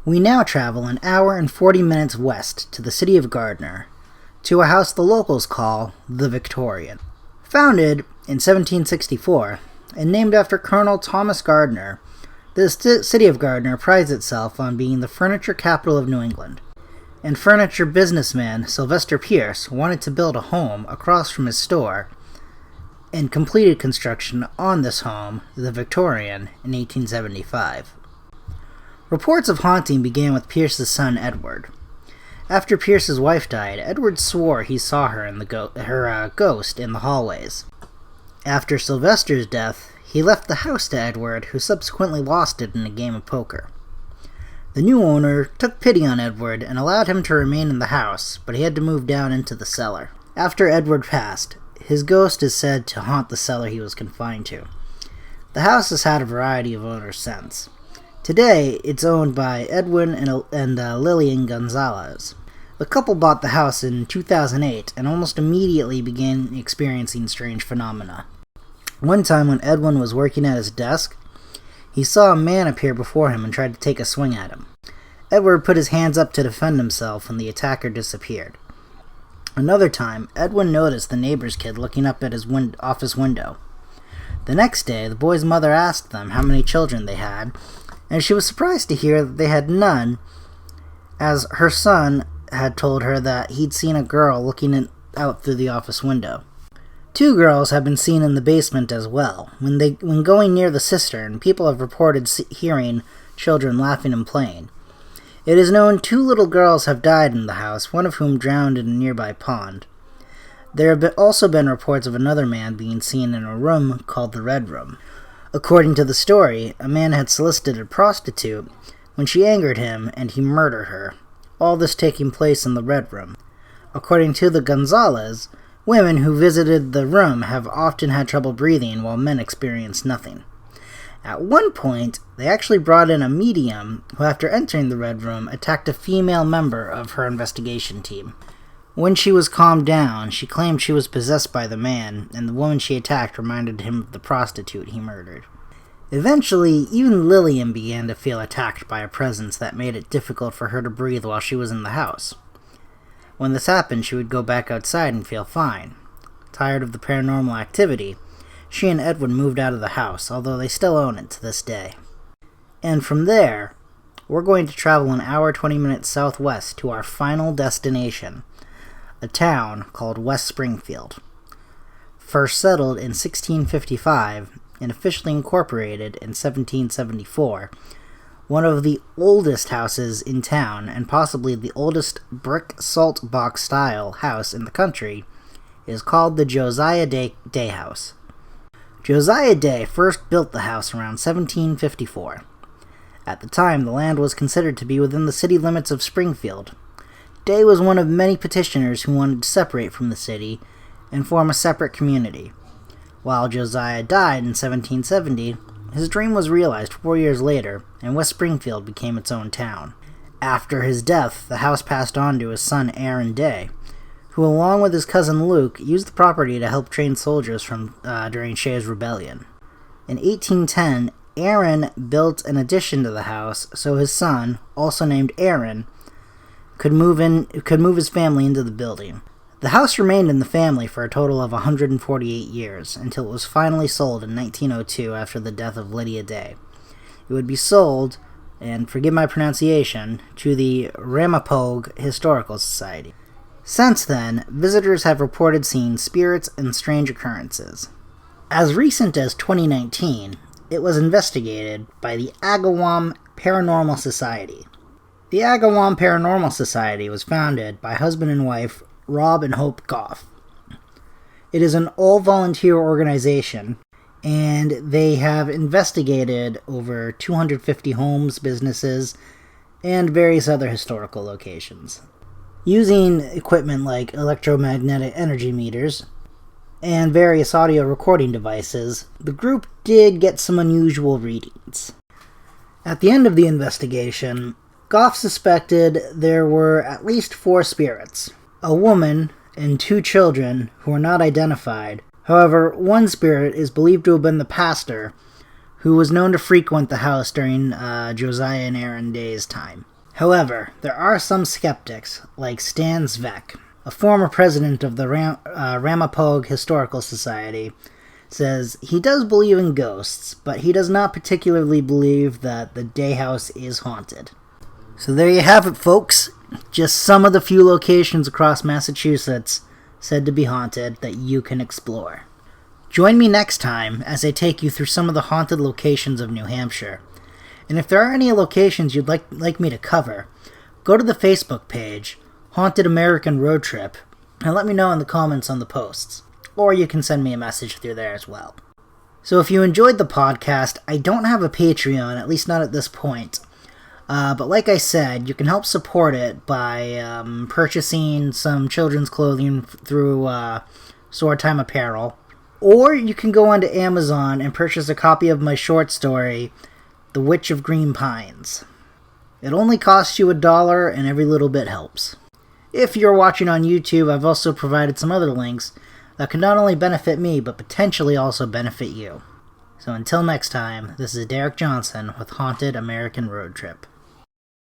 We now travel an hour and 40 minutes west to the city of Gardner, to a house the locals call the Victorian. Founded in 1764 and named after Colonel Thomas Gardner, the city of Gardner prides itself on being the furniture capital of New England. And furniture businessman Sylvester Pierce wanted to build a home across from his store and completed construction on this home, the Victorian, in 1875. Reports of haunting began with Pierce's son Edward. After Pierce's wife died, Edward swore he saw her and her ghost in the hallways. After Sylvester's death, he left the house to Edward, who subsequently lost it in a game of poker. The new owner took pity on Edward and allowed him to remain in the house, but he had to move down into the cellar. After Edward passed, his ghost is said to haunt the cellar he was confined to. The house has had a variety of owners since. Today, it's owned by Edwin and Lillian Gonzalez. The couple bought the house in 2008 and almost immediately began experiencing strange phenomena. One time when Edwin was working at his desk, he saw a man appear before him and tried to take a swing at him. Edward put his hands up to defend himself and the attacker disappeared. Another time, Edwin noticed the neighbor's kid looking up at his office window. The next day, the boy's mother asked them how many children they had, and she was surprised to hear that they had none, as her son had told her that he'd seen a girl looking out through the office window. 2 girls have been seen in the basement as well. When going near the cistern, people have reported hearing children laughing and playing. It is known 2 little girls have died in the house, one of whom drowned in a nearby pond. There have also been reports of another man being seen in a room called the Red Room. According to the story, a man had solicited a prostitute when she angered him and he murdered her, all this taking place in the Red Room. According to the Gonzalez, women who visited the room have often had trouble breathing while men experienced nothing. At one point, they actually brought in a medium who, after entering the Red Room, attacked a female member of her investigation team. When she was calmed down, she claimed she was possessed by the man, and the woman she attacked reminded him of the prostitute he murdered. Eventually, even Lillian began to feel attacked by a presence that made it difficult for her to breathe while she was in the house. When this happened, she would go back outside and feel fine. Tired of the paranormal activity, she and Edwin moved out of the house, although they still own it to this day. And from there, we're going to travel an hour 20 minutes southwest to our final destination, a town called West Springfield. First settled in 1655 and officially incorporated in 1774, one of the oldest houses in town and possibly the oldest brick salt box style house in the country is called the Josiah Day House. Josiah Day first built the house around 1754. At the time, the land was considered to be within the city limits of Springfield. Day was one of many petitioners who wanted to separate from the city and form a separate community. While Josiah died in 1770, his dream was realized 4 years later, and West Springfield became its own town. After his death, the house passed on to his son Aaron Day, who along with his cousin Luke used the property to help train soldiers during Shays' Rebellion. In 1810, Aaron built an addition to the house so his son, also named Aaron, could move his family into the building. The house remained in the family for a total of 148 years, until it was finally sold in 1902 after the death of Lydia Day. It would be sold, and forgive my pronunciation, to the Ramapogue Historical Society. Since then, visitors have reported seeing spirits and strange occurrences. As recent as 2019, it was investigated by the Agawam Paranormal Society. The Agawam Paranormal Society was founded by husband and wife Rob and Hope Goff. It is an all-volunteer organization, and they have investigated over 250 homes, businesses, and various other historical locations. Using equipment like electromagnetic energy meters and various audio recording devices, the group did get some unusual readings. At the end of the investigation, Goff suspected there were at least 4 spirits, a woman and 2 children who were not identified. However, one spirit is believed to have been the pastor, who was known to frequent the house during Josiah and Aaron Day's time. However, there are some skeptics, like Stan Zvek, a former president of the Ramapogue Historical Society, says he does believe in ghosts, but he does not particularly believe that the Day House is haunted. So there you have it, folks. Just some of the few locations across Massachusetts said to be haunted that you can explore. Join me next time as I take you through some of the haunted locations of New Hampshire. And if there are any locations you'd like me to cover, go to the Facebook page, Haunted American Road Trip, and let me know in the comments on the posts. Or you can send me a message through there as well. So if you enjoyed the podcast, I don't have a Patreon, at least not at this point. But like I said, you can help support it by purchasing some children's clothing through Sword Time Apparel. Or you can go onto Amazon and purchase a copy of my short story, The Witch of Green Pines. It only costs you $1, and every little bit helps. If you're watching on YouTube, I've also provided some other links that can not only benefit me, but potentially also benefit you. So until next time, this is Derek Johnson with Haunted American Road Trip.